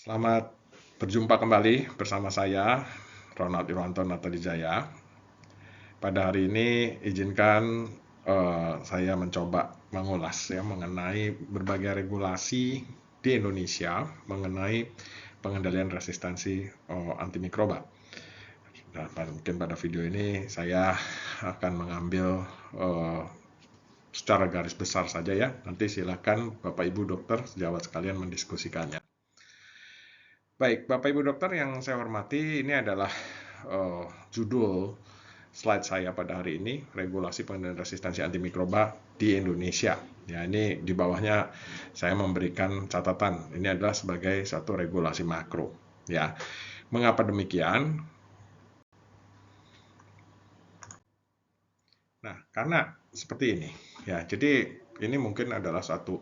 Selamat berjumpa kembali bersama saya, Ronald Irwanto Natadijaya. Pada hari ini izinkan saya mencoba mengulas mengenai berbagai regulasi di Indonesia mengenai pengendalian resistensi antimikroba. Nah, mungkin pada video ini saya akan mengambil secara garis besar saja ya. Nanti silakan Bapak Ibu dokter sejawat sekalian mendiskusikannya. Baik, Bapak Ibu dokter yang saya hormati, ini adalah judul slide saya pada hari ini, regulasi pengendalian resistensi antimikroba di Indonesia. Ya, ini di bawahnya saya memberikan catatan. Ini adalah sebagai satu regulasi makro. Ya, mengapa demikian? Nah, karena seperti ini. Ya, jadi ini mungkin adalah satu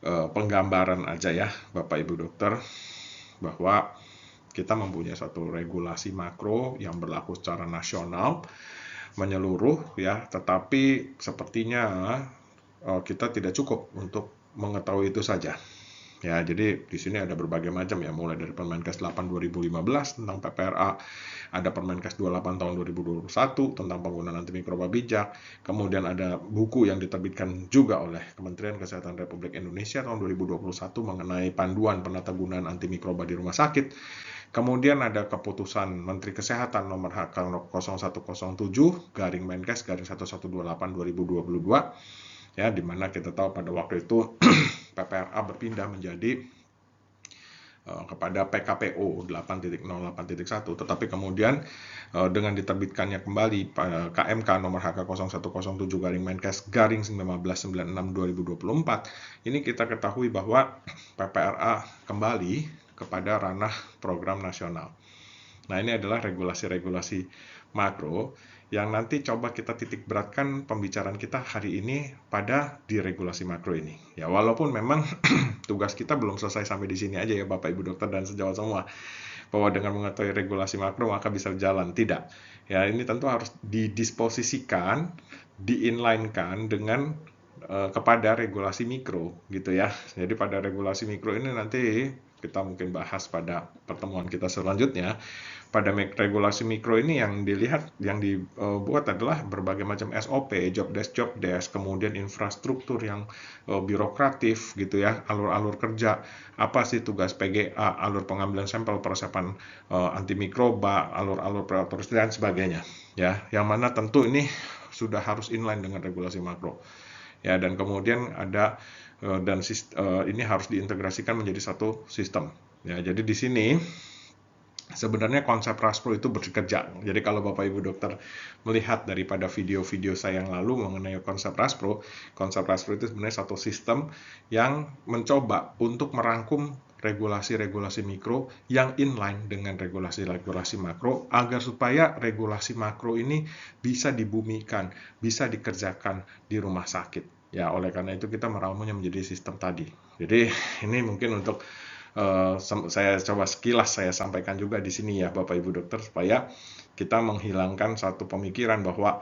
penggambaran aja ya, Bapak Ibu dokter, bahwa kita mempunyai suatu regulasi makro yang berlaku secara nasional menyeluruh ya, tetapi sepertinya kita tidak cukup untuk mengetahui itu saja. Ya, jadi di sini ada berbagai macam ya, mulai dari Permenkes 8 2015 tentang PPRA, ada Permenkes 28 tahun 2021 tentang penggunaan antimikroba bijak, kemudian ada buku yang diterbitkan juga oleh Kementerian Kesehatan Republik Indonesia tahun 2021 mengenai panduan penatagunaan antimikroba di rumah sakit. Kemudian ada keputusan Menteri Kesehatan nomor HK 0107 garing Menkes garing 1128 2022 ya, dimana kita tahu pada waktu itu PPRA berpindah menjadi kepada PKPO 8.08.1, tetapi kemudian dengan diterbitkannya kembali KMK nomor HK 0107 garing Menkes garing 1996 2024, ini kita ketahui bahwa PPRA kembali kepada ranah program nasional. Nah, ini adalah regulasi-regulasi makro yang nanti coba kita titik beratkan pembicaraan kita hari ini pada di regulasi makro ini. Ya, walaupun memang tugas kita belum selesai sampai di sini aja ya Bapak Ibu dokter dan sejawat semua, bahwa dengan mengetahui regulasi makro maka bisa jalan. Tidak. Ya, ini tentu harus didisposisikan, di-inline-kan dengan kepada regulasi mikro gitu ya. Jadi pada regulasi mikro ini nanti kita mungkin bahas pada pertemuan kita selanjutnya. Pada regulasi mikro ini yang dilihat, yang dibuat adalah berbagai macam SOP, job desk, kemudian infrastruktur yang birokratif gitu ya, alur-alur kerja, apa sih tugas PGA, alur pengambilan sampel, peresapan antimikroba, alur-alur preoperatif dan sebagainya. Ya, yang mana tentu ini sudah harus inline dengan regulasi makro. Ya, dan kemudian ada ini harus diintegrasikan menjadi satu sistem. Ya, jadi di sini sebenarnya konsep RASPRO itu bekerja. Jadi kalau Bapak Ibu dokter melihat daripada video-video saya yang lalu mengenai konsep RASPRO itu sebenarnya satu sistem yang mencoba untuk merangkum regulasi-regulasi mikro yang inline dengan regulasi-regulasi makro agar supaya regulasi makro ini bisa dibumikan, bisa dikerjakan di rumah sakit. Ya, oleh karena itu kita meramunya menjadi sistem tadi. Jadi ini mungkin untuk saya coba sekilas saya sampaikan juga di sini ya Bapak Ibu dokter, supaya kita menghilangkan satu pemikiran bahwa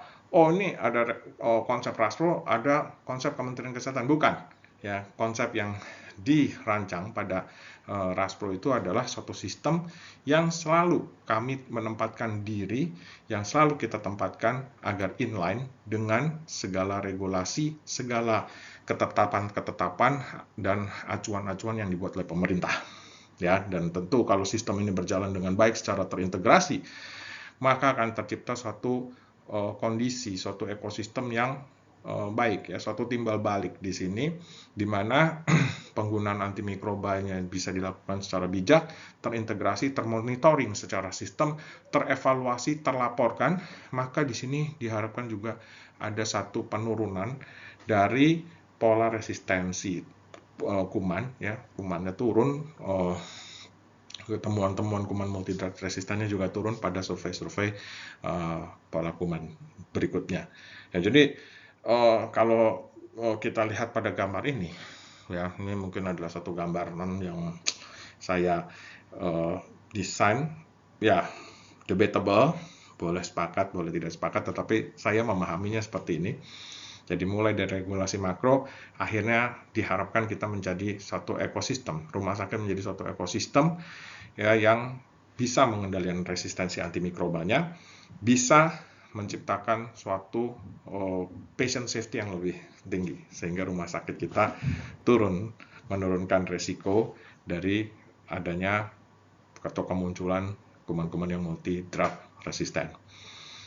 ini ada konsep RASPRO, ada konsep Kementerian Kesehatan. Bukan ya, konsep yang dirancang pada RASPRO itu adalah suatu sistem yang selalu kami menempatkan diri, yang selalu kita tempatkan agar inline dengan segala regulasi, segala ketetapan-ketetapan dan acuan-acuan yang dibuat oleh pemerintah. Ya, dan tentu kalau sistem ini berjalan dengan baik secara terintegrasi, maka akan tercipta suatu kondisi, suatu ekosistem yang baik ya, suatu timbal balik di sini, di mana penggunaan antimikrobanya bisa dilakukan secara bijak, terintegrasi, termonitoring secara sistem, terevaluasi, terlaporkan, maka di sini diharapkan juga ada satu penurunan dari pola resistensi kuman ya, kumannya turun, temuan-temuan kuman multidrug resistannya juga turun pada survei-survei pola kuman berikutnya. Ya, jadi kalau kita lihat pada gambar ini ya, ini mungkin adalah satu gambaran yang saya desain ya, debatable, boleh sepakat boleh tidak sepakat, tetapi saya memahaminya seperti ini. Jadi mulai dari regulasi makro, akhirnya diharapkan kita menjadi suatu ekosistem, rumah sakit menjadi suatu ekosistem ya yang bisa mengendalikan resistensi antimikrobanya, bisa menciptakan suatu patient safety yang lebih tinggi, sehingga rumah sakit kita menurunkan resiko dari adanya atau kemunculan kuman-kuman yang multi drug resisten.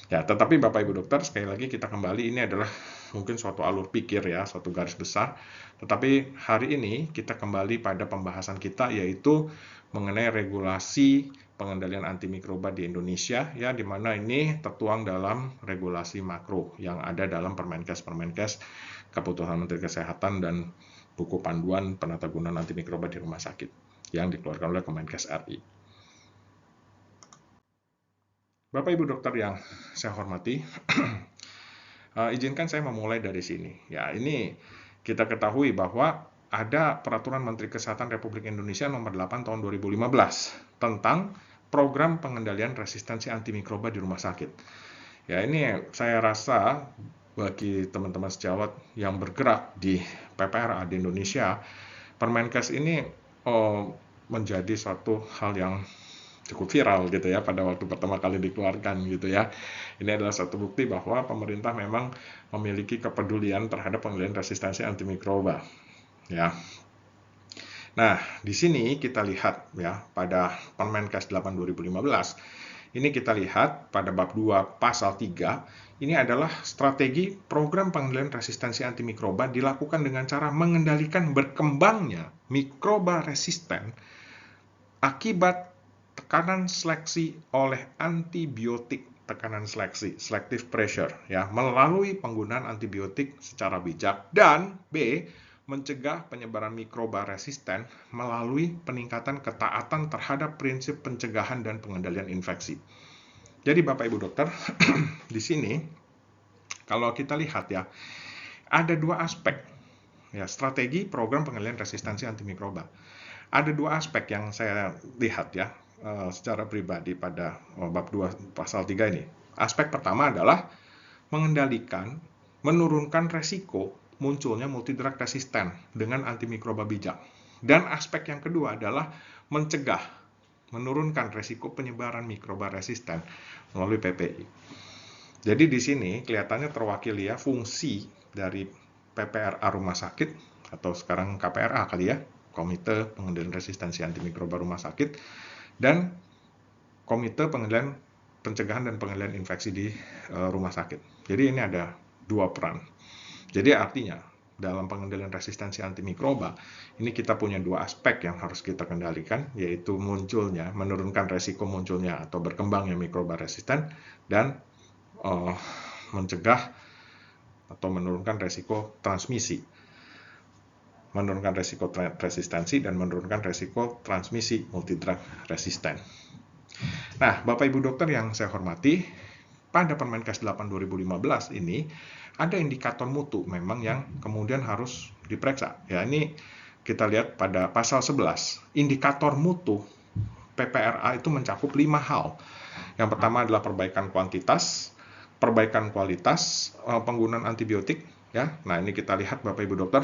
Ya, tetapi Bapak Ibu Dokter, sekali lagi kita kembali, ini adalah mungkin suatu alur pikir ya, suatu garis besar. Tetapi hari ini kita kembali pada pembahasan kita, yaitu mengenai regulasi pengendalian antimikroba di Indonesia, ya, di mana ini tertuang dalam regulasi makro yang ada dalam Permenkes Keputusan Menteri Kesehatan dan buku panduan penatagunaan antimikroba di rumah sakit yang dikeluarkan oleh Kemenkes RI. Bapak Ibu Dokter yang saya hormati, izinkan saya memulai dari sini. Ya, ini kita ketahui bahwa ada Peraturan Menteri Kesehatan Republik Indonesia Nomor 8 Tahun 2015 tentang program pengendalian resistensi antimikroba di rumah sakit. Ya, ini saya rasa bagi teman-teman sejawat yang bergerak di PPRA di Indonesia, Permenkes ini menjadi suatu hal yang cukup viral gitu ya pada waktu pertama kali dikeluarkan gitu ya. Ini adalah satu bukti bahwa pemerintah memang memiliki kepedulian terhadap pengendalian resistensi antimikroba. Ya. Nah, di sini kita lihat ya pada Permenkes 8 2015, ini kita lihat pada bab 2 pasal 3, ini adalah strategi program pengendalian resistensi antimikroba dilakukan dengan cara mengendalikan berkembangnya mikroba resisten akibat tekanan seleksi oleh antibiotik, tekanan seleksi, selective pressure, ya, melalui penggunaan antibiotik secara bijak, dan B, mencegah penyebaran mikroba resisten melalui peningkatan ketaatan terhadap prinsip pencegahan dan pengendalian infeksi. Jadi Bapak Ibu Dokter, di sini kalau kita lihat ya, ada dua aspek ya strategi program pengendalian resistensi antimikroba. Ada dua aspek yang saya lihat ya secara pribadi pada bab 2 pasal 3 ini. Aspek pertama adalah menurunkan resiko munculnya multidrug resisten dengan antimikroba bijak. Dan aspek yang kedua adalah menurunkan resiko penyebaran mikroba resisten melalui PPI. Jadi di sini kelihatannya terwakili ya fungsi dari PPRA rumah sakit atau sekarang KPRA kali ya, Komite Pengendalian Resistensi Antimikroba Rumah Sakit, dan Komite Pencegahan dan Pengendalian Infeksi di rumah sakit. Jadi ini ada dua peran. Jadi artinya dalam pengendalian resistensi antimikroba ini kita punya dua aspek yang harus kita kendalikan, yaitu menurunkan resiko munculnya atau berkembangnya mikroba resisten, dan mencegah atau menurunkan resiko transmisi, menurunkan resiko resistensi dan menurunkan resiko transmisi multidrug resisten. Nah, Bapak Ibu Dokter yang saya hormati, pada Permenkes 8 2015 ini ada indikator mutu memang yang kemudian harus diperiksa. Ya, ini kita lihat pada pasal 11. Indikator mutu PPRA itu mencakup 5 hal. Yang pertama adalah perbaikan kuantitas, perbaikan kualitas, penggunaan antibiotik. Ya, nah ini kita lihat Bapak Ibu Dokter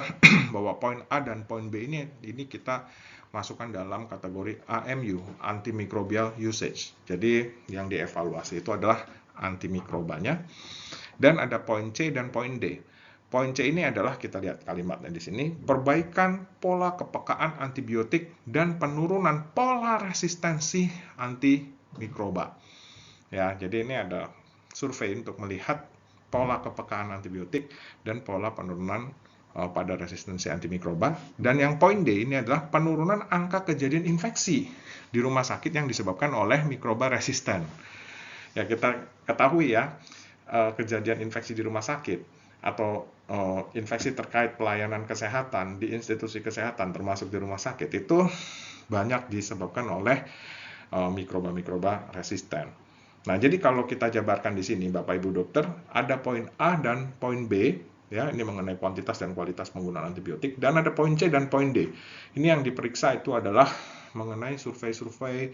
bahwa poin A dan poin B ini kita masukkan dalam kategori AMU, antimicrobial usage. Jadi yang dievaluasi itu adalah antimikrobanya. Dan ada poin C dan poin D. Poin C ini adalah kita lihat kalimatnya di sini, perbaikan pola kepekaan antibiotik dan penurunan pola resistensi antimikroba. Ya, jadi ini ada survei untuk melihat pola kepekaan antibiotik dan pola penurunan pada resistensi antimikroba. Dan yang poin D ini adalah penurunan angka kejadian infeksi di rumah sakit yang disebabkan oleh mikroba resisten. Ya, kita ketahui ya, kejadian infeksi di rumah sakit atau infeksi terkait pelayanan kesehatan di institusi kesehatan termasuk di rumah sakit itu banyak disebabkan oleh mikroba-mikroba resisten. Nah, jadi kalau kita jabarkan di sini Bapak Ibu Dokter, ada poin A dan poin B, ya, ini mengenai kuantitas dan kualitas penggunaan antibiotik, dan ada poin C dan poin D. Ini yang diperiksa itu adalah mengenai survei-survei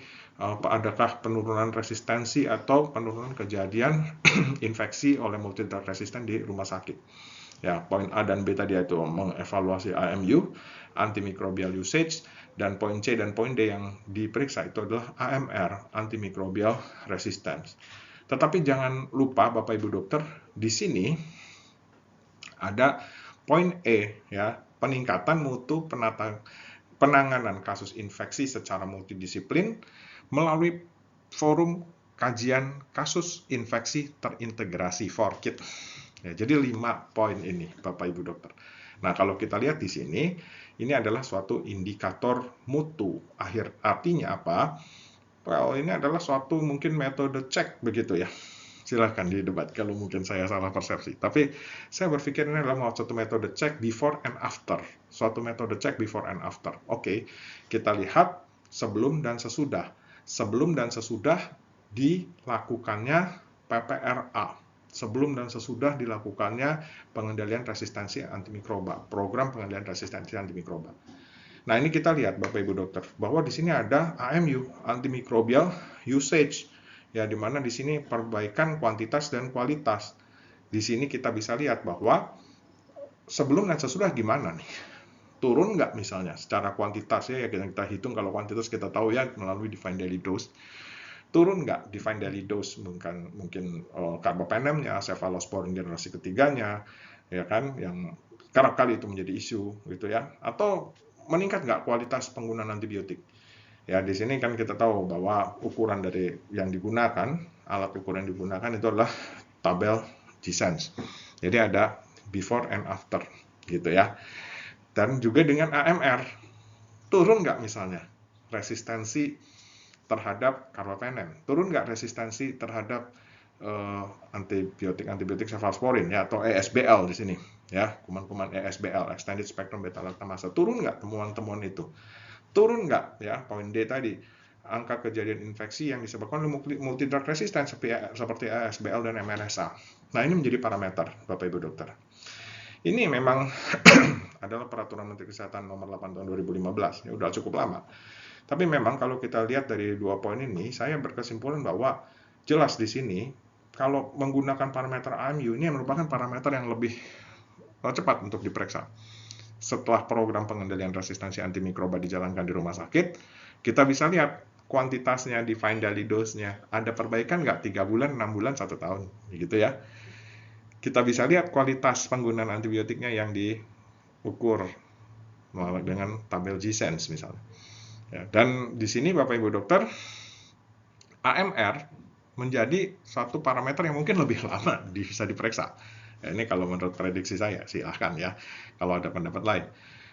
adakah penurunan resistensi atau penurunan kejadian infeksi oleh multidrug resisten di rumah sakit. Ya, poin A dan B tadi itu mengevaluasi AMU, antimicrobial usage, dan poin C dan poin D yang diperiksa itu adalah AMR, antimicrobial resistance. Tetapi jangan lupa Bapak Ibu dokter, di sini ada poin E ya, peningkatan mutu penanganan kasus infeksi secara multidisiplin melalui forum kajian kasus infeksi terintegrasi FORKIT. Ya, jadi 5 poin ini Bapak Ibu dokter. Nah, kalau kita lihat di sini, ini adalah suatu indikator mutu. Artinya apa? Well, ini adalah suatu mungkin metode cek begitu ya. Silahkan didebat kalau mungkin saya salah persepsi. Tapi saya berpikir ini adalah suatu metode cek before and after. Suatu metode cek before and after. Oke, kita lihat sebelum dan sesudah. Sebelum dan sesudah dilakukannya PPRA. Sebelum dan sesudah dilakukannya pengendalian resistensi antimikroba, program pengendalian resistensi antimikroba. Nah, ini kita lihat Bapak Ibu dokter, bahwa di sini ada AMU, antimicrobial usage. Ya, di mana di sini perbaikan kuantitas dan kualitas. Di sini kita bisa lihat bahwa sebelum dan sesudah gimana nih? Turun nggak misalnya secara kuantitas ya, kita hitung kalau kuantitas kita tahu ya melalui defined daily dose. Turun nggak defined daily dose, mungkin carbapenemnya, cephalosporin generasi ketiganya, ya kan, yang kerap kali itu menjadi isu gitu ya, atau meningkat nggak kualitas penggunaan antibiotik. Ya, di sini kan kita tahu bahwa ukuran dari yang digunakan, alat ukur yang digunakan itu adalah tabel G-SENS. Jadi ada before and after gitu ya. Dan juga dengan AMR, turun nggak misalnya resistensi terhadap carbapenem, turun nggak resistensi terhadap antibiotik cephalosporin ya, atau ESBL di sini ya, kuman-kuman ESBL, extended spectrum beta lactamase, turun nggak temuan-temuan itu, turun nggak ya poin D tadi, angka kejadian infeksi yang disebabkan oleh multidrug resistant seperti ESBL dan MRSA. Nah, ini menjadi parameter Bapak Ibu dokter. Ini memang adalah peraturan Menteri Kesehatan nomor 8 tahun 2015, ya udah cukup lama. Tapi memang kalau kita lihat dari 2 poin ini, saya berkesimpulan bahwa jelas di sini kalau menggunakan parameter AMU ini merupakan parameter yang lebih cepat untuk diperiksa. Setelah program pengendalian resistensi antimikroba dijalankan di rumah sakit, kita bisa lihat kuantitasnya, defined daily dose-nya, ada perbaikan nggak 3 bulan, 6 bulan, 1 tahun, gitu ya. Kita bisa lihat kualitas penggunaan antibiotiknya yang diukur dengan tabel G-SENS misalnya. Ya, dan di sini Bapak Ibu dokter, AMR menjadi satu parameter yang mungkin lebih lama bisa diperiksa. Ya, ini kalau menurut prediksi saya, silahkan ya kalau ada pendapat lain.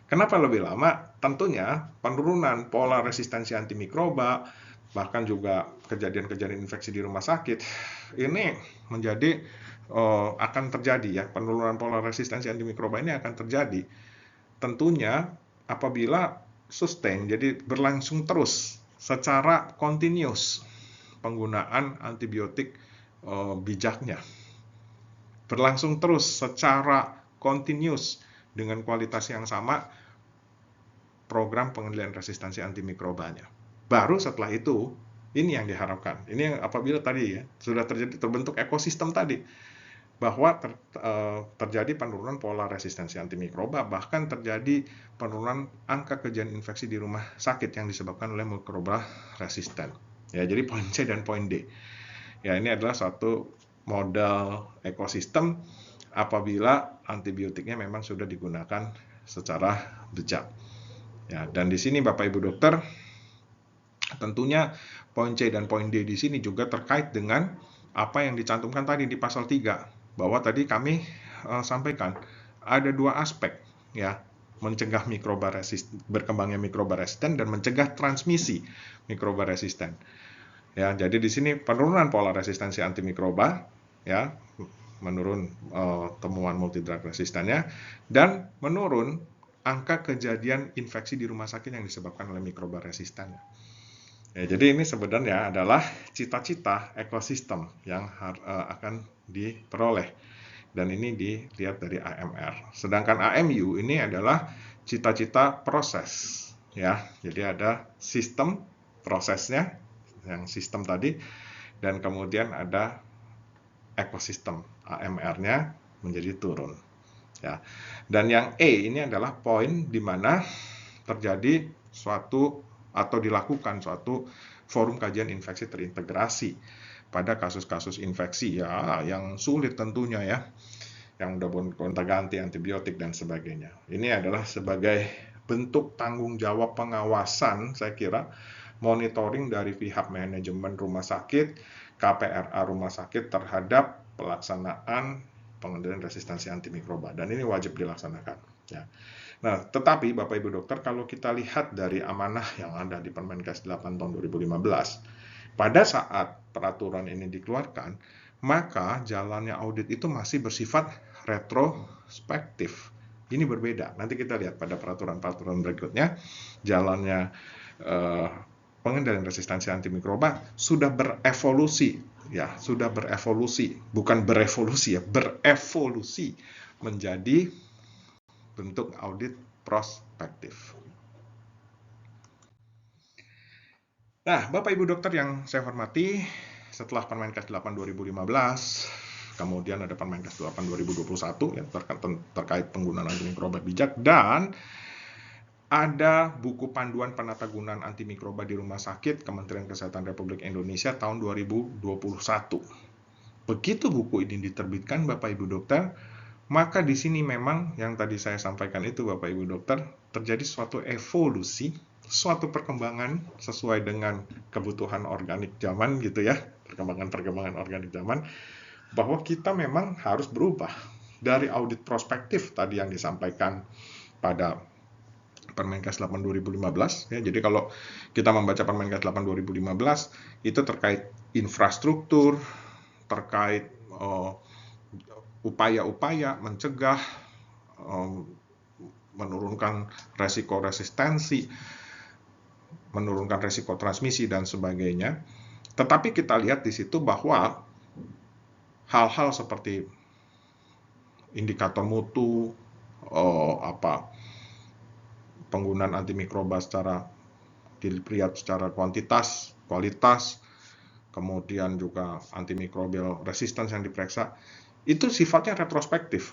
Kenapa lebih lama? Tentunya penurunan pola resistensi antimikroba, bahkan juga kejadian-kejadian infeksi di rumah sakit, ini menjadi akan terjadi ya, penurunan pola resistensi antimikroba ini akan terjadi. Tentunya apabila sustain, jadi berlangsung terus secara continuous penggunaan antibiotik bijaknya, berlangsung terus secara continuous dengan kualitas yang sama program pengendalian resistensi antimikrobanya. Baru setelah itu, ini yang diharapkan. Ini yang apabila tadi ya sudah terbentuk ekosistem tadi, bahwa terjadi penurunan pola resistensi antimikroba, bahkan terjadi penurunan angka kejadian infeksi di rumah sakit yang disebabkan oleh mikroba resisten. Ya, jadi poin C dan poin D. Ya, ini adalah suatu modal ekosistem apabila antibiotiknya memang sudah digunakan secara bijak. Ya, dan di sini Bapak Ibu dokter, tentunya poin C dan poin D di sini juga terkait dengan apa yang dicantumkan tadi di pasal 3. Bahwa tadi kami sampaikan ada 2 aspek ya, mencegah berkembangnya mikroba resisten dan mencegah transmisi mikroba resisten. Ya, jadi di sini penurunan pola resistensi antimikroba ya, menurun temuan multidrug resistennya, dan menurun angka kejadian infeksi di rumah sakit yang disebabkan oleh mikroba resisten. Ya, jadi ini sebenarnya adalah cita-cita ekosistem yang akan diperoleh, dan ini dilihat dari AMR. Sedangkan AMU ini adalah cita-cita proses ya. Jadi ada sistem prosesnya yang sistem tadi, dan kemudian ada ekosistem AMR-nya menjadi turun. ya. Dan yang E ini adalah poin di mana terjadi suatu atau dilakukan suatu forum kajian infeksi terintegrasi pada kasus-kasus infeksi ya yang sulit tentunya ya, yang udah gonta-ganti antibiotik dan sebagainya. Ini adalah sebagai bentuk tanggung jawab pengawasan, saya kira, monitoring dari pihak manajemen rumah sakit, KPRA rumah sakit terhadap pelaksanaan pengendalian resistensi antimikroba, dan ini wajib dilaksanakan ya. Nah, tetapi Bapak Ibu Dokter, kalau kita lihat dari amanah yang ada di Permenkes 8 tahun 2015, pada saat peraturan ini dikeluarkan, maka jalannya audit itu masih bersifat retrospektif. Ini berbeda. Nanti kita lihat pada peraturan-peraturan berikutnya, jalannya pengendalian resistensi antimikroba sudah berevolusi, ya, sudah berevolusi, bukan berevolusi ya, berevolusi menjadi bentuk audit prospektif. Nah, Bapak Ibu Dokter yang saya hormati, setelah Permenkes 8 2015, kemudian ada Permenkes 8 2021 yang terkait penggunaan antimikroba bijak, dan ada buku panduan penatagunaan antimikroba di rumah sakit Kementerian Kesehatan Republik Indonesia tahun 2021. Begitu buku ini diterbitkan Bapak Ibu Dokter, maka di sini memang yang tadi saya sampaikan itu Bapak Ibu Dokter, terjadi suatu evolusi, suatu perkembangan sesuai dengan kebutuhan organik zaman gitu ya, perkembangan organik zaman, bahwa kita memang harus berubah dari audit prospektif tadi yang disampaikan pada Permenkes 8 2015 ya. Jadi kalau kita membaca Permenkes 8 2015 itu terkait infrastruktur, terkait upaya-upaya mencegah, menurunkan resiko resistensi, menurunkan resiko transmisi dan sebagainya. Tetapi kita lihat di situ bahwa hal-hal seperti indikator mutu, penggunaan antimikroba secara dilihat secara kuantitas, kualitas, kemudian juga antimikrobial resistance yang diperiksa, itu sifatnya retrospektif.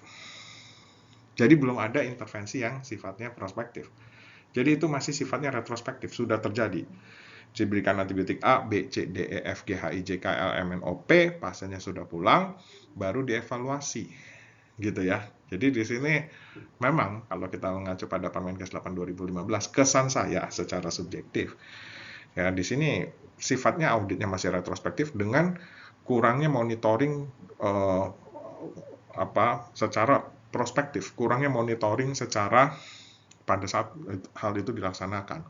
Jadi belum ada intervensi yang sifatnya prospektif. Jadi itu masih sifatnya retrospektif, sudah terjadi. Diberikan antibiotik A, B, C, D, E, F, G, H, I, J, K, L, M, N, O, P, pasiennya sudah pulang, baru dievaluasi. Gitu ya. Jadi di sini memang kalau kita mengacu pada Permenkes 8 2015, kesan saya secara subjektif ya di sini sifatnya auditnya masih retrospektif dengan kurangnya monitoring secara prospektif, kurangnya monitoring secara pada saat hal itu dilaksanakan.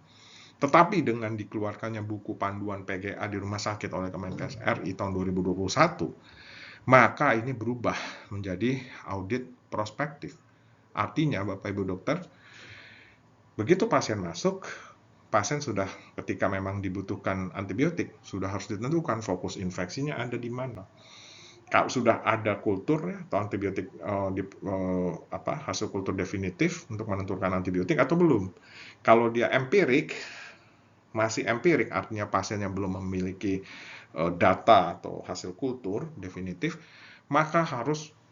Tetapi dengan dikeluarkannya buku panduan PGA di rumah sakit oleh Kemenkes RI tahun 2021, maka ini berubah menjadi audit prospektif. Artinya Bapak Ibu Dokter, begitu pasien masuk, pasien sudah ketika memang dibutuhkan antibiotik, sudah harus ditentukan fokus infeksinya ada di mana. Kalau sudah ada kultur atau antibiotik hasil kultur definitif untuk menentukan antibiotik atau belum. Kalau dia empirik, masih empirik, artinya pasiennya belum memiliki data atau hasil kultur definitif, maka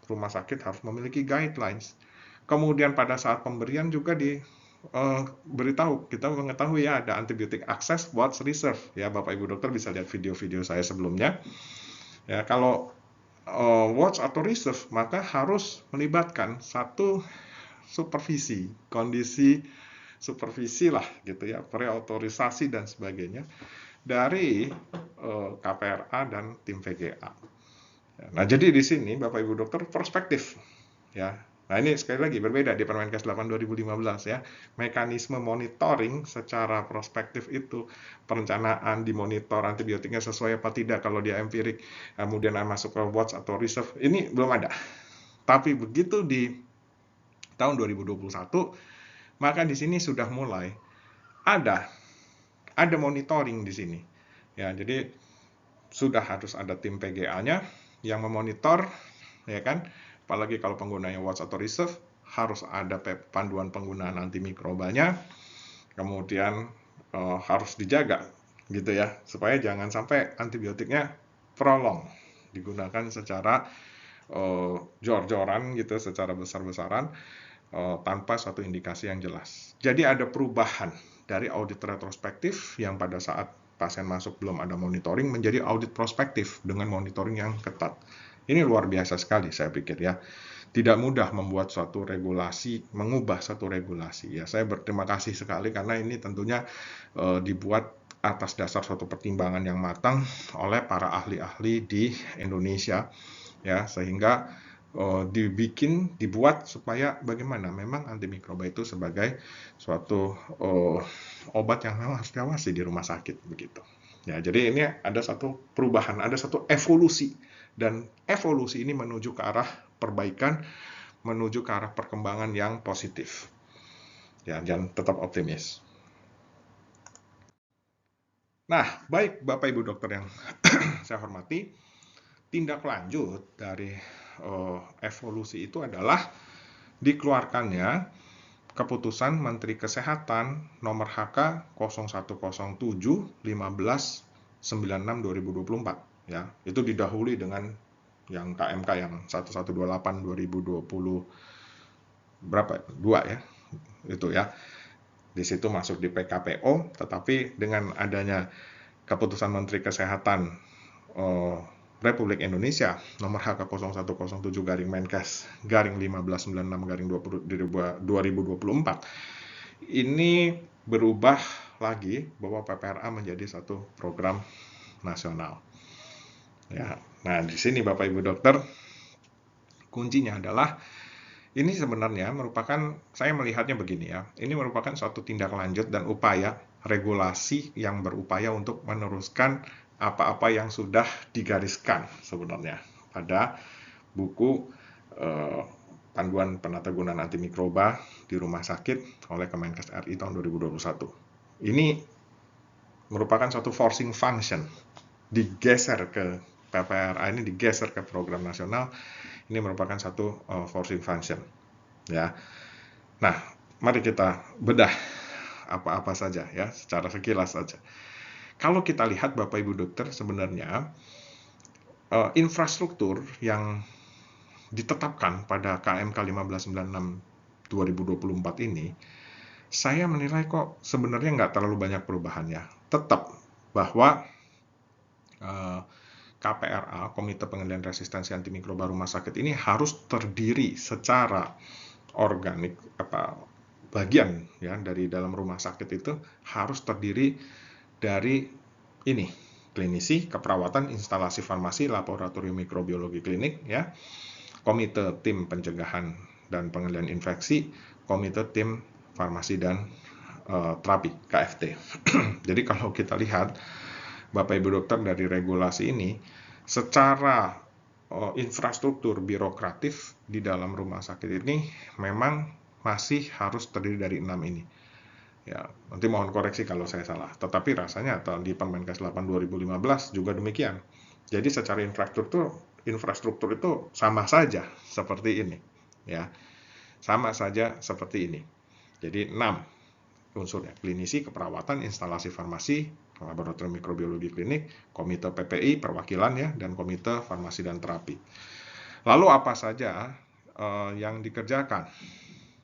rumah sakit harus memiliki guidelines. Kemudian pada saat pemberian juga beritahu, kita mengetahui ya ada antibiotik access, what's reserve ya. Bapak Ibu Dokter bisa lihat video-video saya sebelumnya ya. Kalau watch atau reserve, maka harus melibatkan satu supervisi, kondisi supervisi lah gitu ya, preautorisasi dan sebagainya dari KPRA dan tim VGA. Nah, jadi di sini Bapak Ibu Dokter perspektif ya. Nah, ini sekali lagi berbeda di Permenkes 8 2015 ya. Mekanisme monitoring secara prospektif itu perencanaan, dimonitor antibiotiknya sesuai apa tidak kalau dia empirik, kemudian masuk ke watch atau reserve, ini belum ada. Tapi begitu di tahun 2021, maka di sini sudah mulai ada monitoring di sini. Ya, jadi sudah harus ada tim PGA-nya yang memonitor ya kan. Apalagi kalau penggunanya watch atau reserve, harus ada panduan penggunaan antimikrobanya, kemudian harus dijaga gitu ya, supaya jangan sampai antibiotiknya prolong digunakan secara jor-joran gitu secara besar-besaran tanpa suatu indikasi yang jelas. Jadi ada perubahan dari audit retrospektif yang pada saat pasien masuk belum ada monitoring menjadi audit prospektif dengan monitoring yang ketat. Ini luar biasa sekali saya pikir ya. Tidak mudah membuat suatu regulasi, mengubah suatu regulasi ya. Saya berterima kasih sekali karena ini tentunya dibuat atas dasar suatu pertimbangan yang matang oleh para ahli-ahli di Indonesia ya, sehingga dibuat supaya bagaimana memang antimikroba itu sebagai suatu obat yang memang harus diawasi di rumah sakit begitu. Ya, jadi ini ada satu perubahan, ada satu evolusi, dan evolusi ini menuju ke arah perbaikan, menuju ke arah perkembangan yang positif. Ya, dan tetap optimis. Nah, baik Bapak Ibu dokter yang saya hormati, tindak lanjut dari evolusi itu adalah dikeluarkannya keputusan Menteri Kesehatan nomor HK 0107 1596/2024 ya. Itu didahului dengan yang KMK yang 1128 2020 berapa? 2 ya. Itu ya. Di situ masuk di PKPO, tetapi dengan adanya keputusan Menteri Kesehatan Republik Indonesia nomor HK 0110-1596-1524 ini berubah lagi bahwa PPRA menjadi satu program nasional. Ya, nah di sini Bapak Ibu dokter, kuncinya adalah ini sebenarnya merupakan, saya melihatnya begini ya, ini merupakan suatu tindak lanjut dan upaya regulasi yang berupaya untuk meneruskan apa-apa yang sudah digariskan sebenarnya pada buku panduan penatagunaan antimikroba di rumah sakit oleh Kemenkes RI tahun 2021. Ini merupakan suatu forcing function, digeser ke PPRA ini, digeser ke program nasional. Ini merupakan satu forcing function ya. Nah, mari kita bedah apa-apa saja ya, secara sekilas saja. Kalau kita lihat Bapak Ibu dokter, sebenarnya infrastruktur yang ditetapkan pada KMK 1596 2024 ini, saya menilai kok sebenarnya nggak terlalu banyak perubahannya. Tetap bahwa KPRA, Komite Pengendalian Resistensi Antimikroba Rumah Sakit ini harus terdiri secara organik, bagian ya dari dalam rumah sakit itu harus terdiri dari ini, klinisi, keperawatan, instalasi farmasi, laboratorium mikrobiologi klinik ya, komite tim pencegahan dan pengendalian infeksi, komite tim farmasi dan terapi KFT. Jadi kalau kita lihat Bapak Ibu dokter dari regulasi ini, secara infrastruktur birokratif di dalam rumah sakit ini memang masih harus terdiri dari 6 ini. Ya, nanti mohon koreksi kalau saya salah. Tetapi rasanya di Permenkes 8 2015 juga demikian. Jadi secara infrastruktur itu sama saja seperti ini, ya. Sama saja seperti ini. Jadi 6 unsurnya: klinisi, keperawatan, instalasi farmasi, laboratorium mikrobiologi klinik, komite PPI, perwakilan ya, dan komite farmasi dan terapi. Lalu apa saja yang dikerjakan?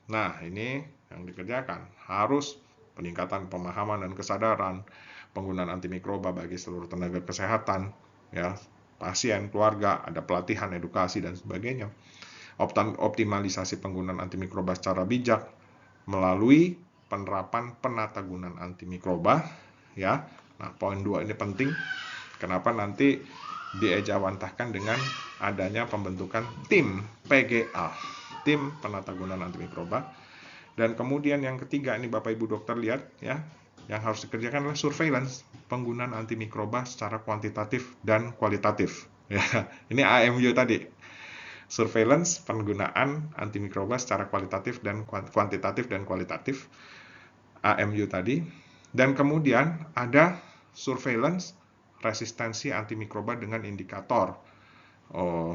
Nah, ini yang dikerjakan harus peningkatan pemahaman dan kesadaran penggunaan antimikroba bagi seluruh tenaga kesehatan, ya, pasien, keluarga, ada pelatihan, edukasi, dan sebagainya. Optimalisasi penggunaan antimikroba secara bijak melalui penerapan penatagunaan antimikroba, ya. Nah, poin 2 ini penting. Kenapa nanti diejawantahkan dengan adanya pembentukan tim PGA, tim penatagunaan antimikroba. Dan kemudian yang ketiga ini Bapak Ibu dokter lihat ya, yang harus dikerjakan adalah surveillance penggunaan antimikroba secara kuantitatif dan kualitatif. Ya, ini AMU tadi. Surveillance penggunaan antimikroba secara kualitatif dan kuantitatif dan kualitatif, AMU tadi. Dan kemudian ada surveillance resistensi antimikroba dengan indikator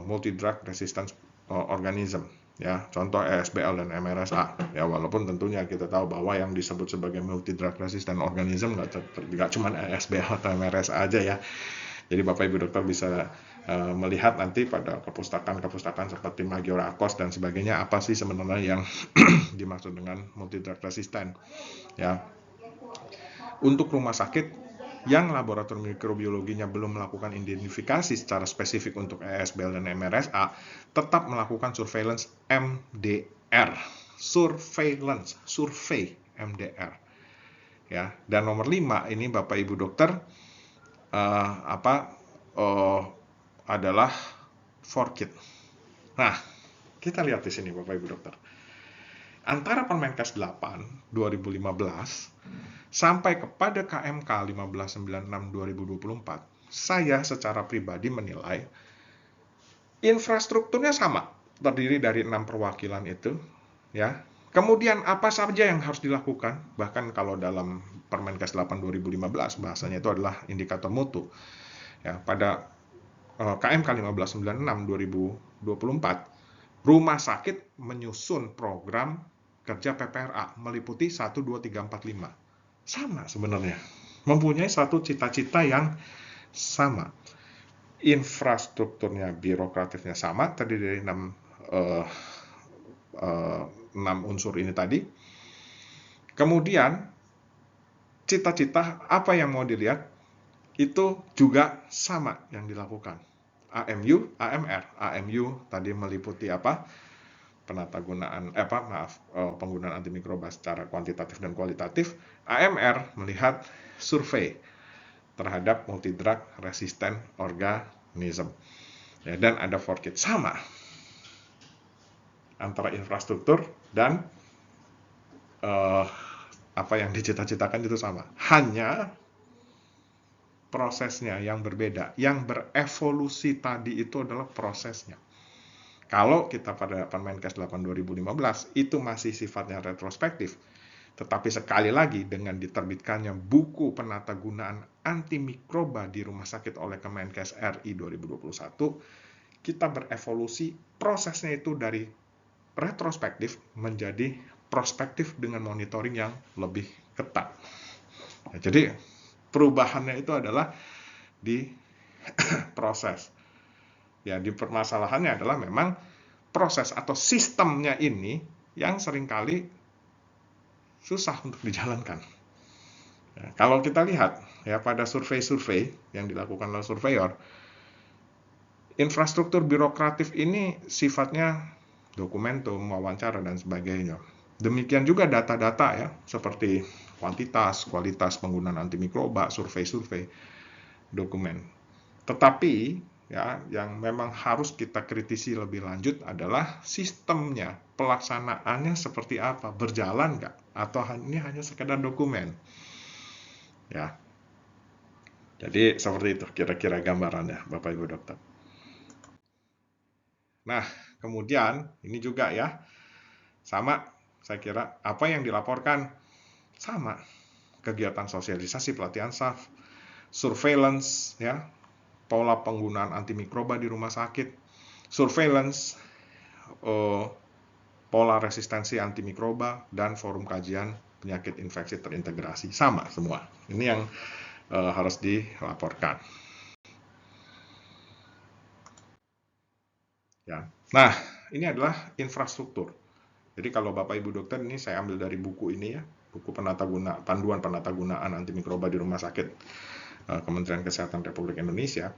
multi drug resistance organism. Ya, contoh ESBL dan MRSA. Ya, walaupun tentunya kita tahu bahwa yang disebut sebagai multi drug resistant organism nggak cuma ESBL atau MRSA aja ya. Jadi Bapak Ibu dokter bisa melihat nanti pada kepustakaan-kepustakaan seperti Maggiora Akos dan sebagainya, apa sih sebenarnya yang dimaksud dengan multi-drug resistant. Ya, untuk rumah sakit yang laboratorium mikrobiologinya belum melakukan identifikasi secara spesifik untuk ESBL dan MRSA, tetap melakukan surveillance MDR. Survei MDR. Ya, dan nomor 5 ini Bapak Ibu dokter adalah FORKIT. Nah, kita lihat di sini Bapak Ibu dokter. Antara Permenkes 8 2015 sampai kepada KMK 1596 2024, saya secara pribadi menilai infrastrukturnya sama, terdiri dari 6 perwakilan itu, ya. Kemudian apa saja yang harus dilakukan? Bahkan kalau dalam Permenkes 8 2015 bahasanya itu adalah indikator mutu. Ya, pada KMK 1596 2024, rumah sakit menyusun program kerja PPRA meliputi 1 2 3 4 5. Sama sebenarnya. Mempunyai satu cita-cita yang sama. Infrastrukturnya, birokratifnya sama, terdiri dari 6 unsur ini tadi. Kemudian cita-cita apa yang mau dilihat itu juga sama yang dilakukan. AMU, AMR. AMU tadi meliputi apa? Penggunaan antimikroba secara kuantitatif dan kualitatif. AMR melihat survei terhadap multi-drug resistant organism. Ya, dan ada FORKIT. Sama antara infrastruktur dan apa yang dicita-citakan itu sama. Hanya prosesnya yang berbeda. Yang berevolusi tadi itu adalah prosesnya. Kalau kita pada Permenkes 8 2015 itu masih sifatnya retrospektif, tetapi sekali lagi dengan diterbitkannya buku penatagunaan antimikroba di rumah sakit oleh Kemenkes RI 2021, kita berevolusi prosesnya itu dari retrospektif menjadi prospektif dengan monitoring yang lebih ketat. Nah, jadi perubahannya itu adalah di proses. Ya, di permasalahannya adalah memang proses atau sistemnya ini yang seringkali susah untuk dijalankan. Ya, kalau kita lihat ya pada survei-survei yang dilakukan oleh surveyor, infrastruktur birokratif ini sifatnya dokumentum, wawancara dan sebagainya. Demikian juga data-data ya, seperti kuantitas, kualitas penggunaan antimikroba, survei-survei, dokumen. Tetapi ya, yang memang harus kita kritisi lebih lanjut adalah sistemnya, pelaksanaannya seperti apa, berjalan nggak, atau ini hanya sekedar dokumen. Ya, jadi seperti itu kira-kira gambarannya, Bapak Ibu dokter. Nah, kemudian ini juga ya, sama saya kira apa yang dilaporkan sama, kegiatan sosialisasi, pelatihan staff, surveillance ya, pola penggunaan antimikroba di rumah sakit, surveillance, pola resistensi antimikroba, dan forum kajian penyakit infeksi terintegrasi. Sama semua. Ini yang harus dilaporkan. Ya. Nah, ini adalah infrastruktur. Jadi kalau Bapak Ibu dokter, ini saya ambil dari buku ini ya, buku panduan penatagunaan antimikroba di rumah sakit Kementerian Kesehatan Republik Indonesia.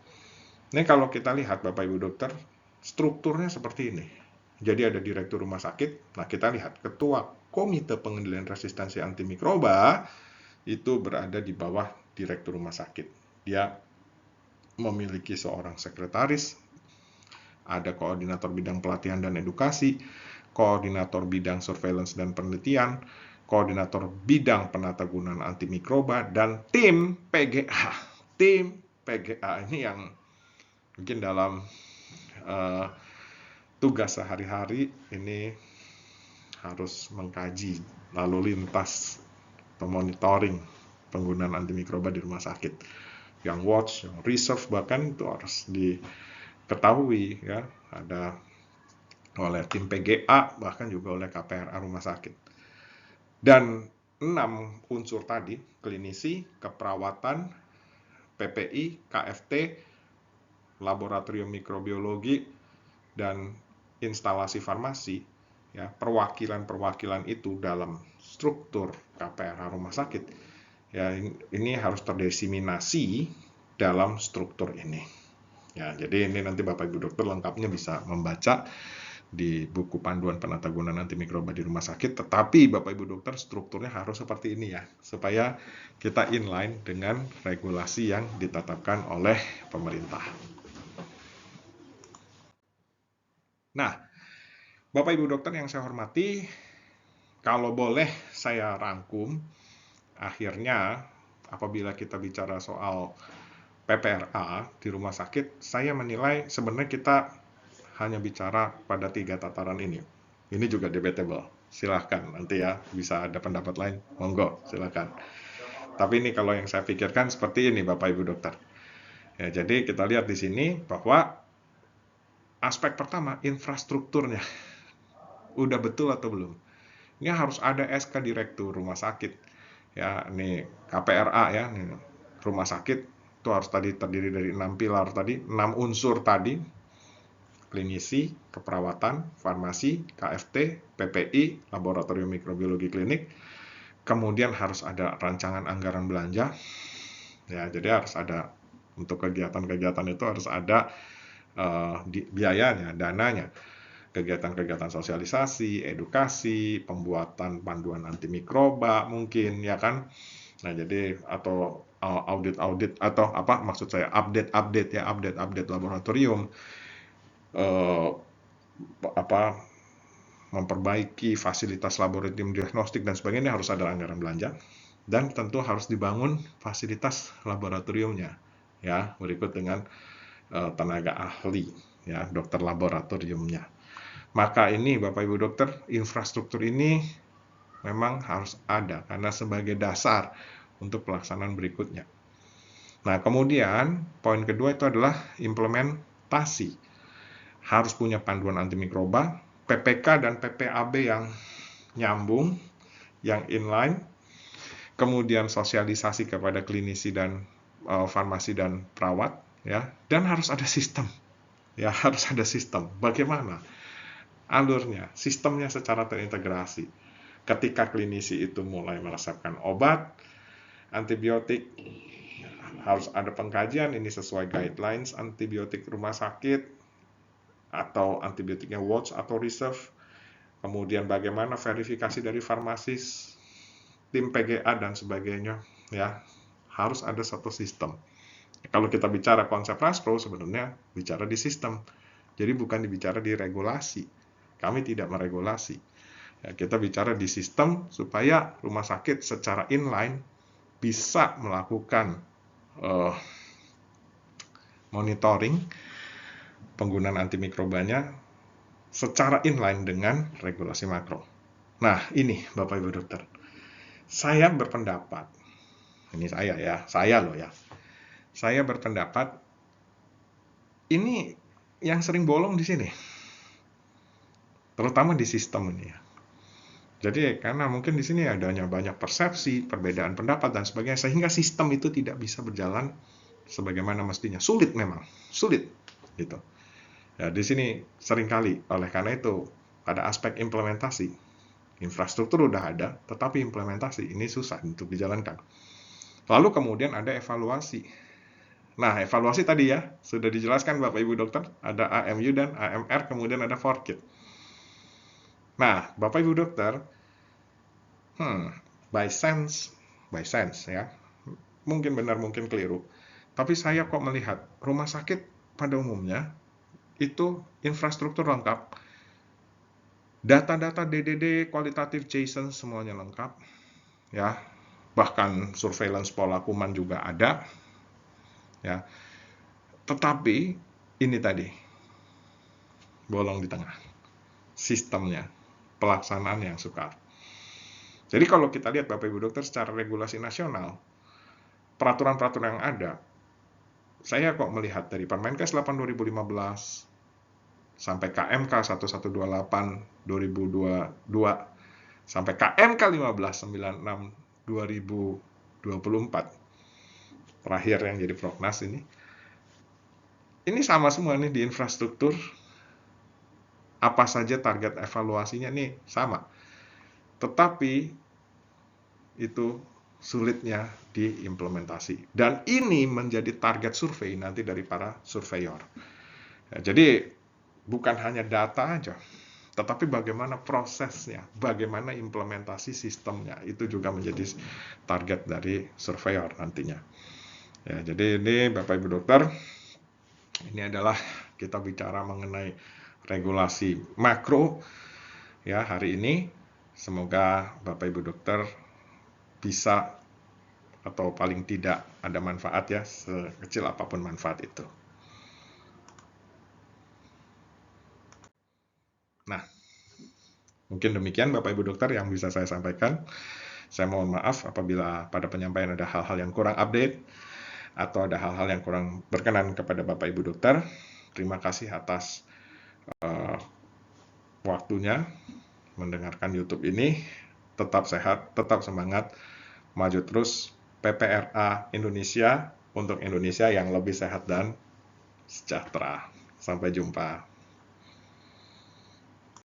Ini kalau kita lihat Bapak Ibu dokter, strukturnya seperti ini. Jadi ada direktur rumah sakit. Nah, kita lihat ketua Komite Pengendalian Resistensi Antimikroba itu berada di bawah direktur rumah sakit. Dia memiliki seorang sekretaris, ada koordinator bidang pelatihan dan edukasi, koordinator bidang surveillance dan penelitian, koordinator bidang penatagunaan antimikroba, dan tim PGA. Tim PGA ini yang mungkin dalam tugas sehari-hari ini harus mengkaji lalu lintas monitoring penggunaan antimikroba di rumah sakit. Yang watch, yang reserve, bahkan itu harus diketahui ya, ada oleh tim PGA, bahkan juga oleh KPRA rumah sakit. Dan 6 unsur tadi, klinisi, keperawatan, PPI, KFT, laboratorium mikrobiologi, dan instalasi farmasi, ya, perwakilan-perwakilan itu dalam struktur KPRH rumah sakit, ya, ini harus terdiseminasi dalam struktur ini. Ya, jadi ini nanti Bapak Ibu dokter lengkapnya bisa membaca di buku panduan penatagunan antimikroba di rumah sakit, tetapi Bapak Ibu dokter strukturnya harus seperti ini ya, supaya kita inline dengan regulasi yang ditetapkan oleh pemerintah. Nah, Bapak Ibu dokter yang saya hormati, kalau boleh saya rangkum, akhirnya apabila kita bicara soal PPRA di rumah sakit, saya menilai sebenarnya kita hanya bicara pada 3 tataran ini. Ini juga debatable. Silahkan nanti ya, bisa ada pendapat lain, monggo silahkan. Tapi ini kalau yang saya pikirkan seperti ini Bapak Ibu dokter. Ya, jadi kita lihat di sini bahwa aspek pertama infrastrukturnya udah betul atau belum. Ini harus ada SK direktur rumah sakit. Ya, ini KPRA ya, ini rumah sakit itu harus tadi terdiri dari 6 pilar tadi, 6 unsur tadi. Klinisi, keperawatan, farmasi, KFT, PPI, laboratorium mikrobiologi klinik. Kemudian harus ada rancangan anggaran belanja. Ya, jadi harus ada untuk kegiatan-kegiatan itu harus ada biayanya, dananya. Kegiatan-kegiatan sosialisasi, edukasi, pembuatan panduan antimikroba mungkin ya kan. Nah, jadi atau audit-audit atau apa maksud saya update-update ya, update-update laboratorium. Memperbaiki fasilitas laboratorium diagnostik dan sebagainya harus ada anggaran belanja, dan tentu harus dibangun fasilitas laboratoriumnya ya, berikut dengan tenaga ahli ya, dokter laboratoriumnya. Maka ini Bapak Ibu dokter, infrastruktur ini memang harus ada karena sebagai dasar untuk pelaksanaan berikutnya. Nah, kemudian poin kedua itu adalah implementasi. Harus punya panduan antimikroba, PPK dan PPAB yang nyambung, yang inline, kemudian sosialisasi kepada klinisi dan farmasi dan perawat, ya, dan harus ada sistem, ya, harus ada sistem. Bagaimana alurnya, sistemnya secara terintegrasi. Ketika klinisi itu mulai meresepkan obat, antibiotik, harus ada pengkajian ini sesuai guidelines antibiotik rumah sakit, atau antibiotiknya watch atau reserve, kemudian bagaimana verifikasi dari farmasis, tim PGA dan sebagainya ya, harus ada satu sistem. Kalau kita bicara konsep RASPRO sebenarnya bicara di sistem, jadi bukan dibicara di regulasi. Kami tidak meregulasi ya, kita bicara di sistem supaya rumah sakit secara inline bisa melakukan monitoring penggunaan antimikrobanya secara inline dengan regulasi makro. Nah, ini Bapak Ibu dokter, saya berpendapat, ini saya loh ya, saya berpendapat ini yang sering bolong di sini, terutama di sistem ini ya. Jadi karena mungkin di sini adanya banyak persepsi, perbedaan pendapat dan sebagainya, sehingga sistem itu tidak bisa berjalan sebagaimana mestinya. Sulit memang, sulit gitu. Ya, di sini seringkali oleh karena itu pada aspek implementasi, infrastruktur udah ada, tetapi implementasi ini susah untuk dijalankan. Lalu kemudian ada evaluasi. Nah, evaluasi tadi ya sudah dijelaskan Bapak Ibu dokter, ada AMU dan AMR, kemudian ada FORKIT. Nah, Bapak Ibu dokter, by sense ya, mungkin benar mungkin keliru, tapi saya kok melihat rumah sakit pada umumnya itu infrastruktur lengkap, data-data DDD, kualitatif JSON semuanya lengkap, ya, bahkan surveillance pola kuman juga ada, ya. Tetapi ini tadi bolong di tengah, sistemnya, pelaksanaan yang sukar. Jadi kalau kita lihat Bapak Ibu dokter secara regulasi nasional, peraturan-peraturan yang ada, saya kok melihat dari Permenkes 8 2015 sampai KMK 1128 2022 sampai KMK 1596 2024 terakhir yang jadi prognas ini, Ini sama semua nih di infrastruktur, apa saja target evaluasinya nih sama. Tetapi itu sulitnya diimplementasi. Dan ini menjadi target survei nanti dari para surveyor. Ya, jadi bukan hanya data aja, tetapi bagaimana prosesnya, bagaimana implementasi sistemnya, itu juga menjadi target dari surveyor nantinya. Ya, jadi ini Bapak Ibu Dokter, ini adalah kita bicara mengenai regulasi makro ya hari ini. Semoga Bapak Ibu Dokter bisa atau paling tidak ada manfaat ya, sekecil apapun manfaat itu. Nah, mungkin demikian Bapak Ibu Dokter yang bisa saya sampaikan. Saya mohon maaf apabila pada penyampaian ada hal-hal yang kurang update atau ada hal-hal yang kurang berkenan kepada Bapak Ibu Dokter. Terima kasih atas waktunya mendengarkan YouTube ini. Tetap sehat, tetap semangat, maju terus. PPRA Indonesia untuk Indonesia yang lebih sehat dan sejahtera. Sampai jumpa.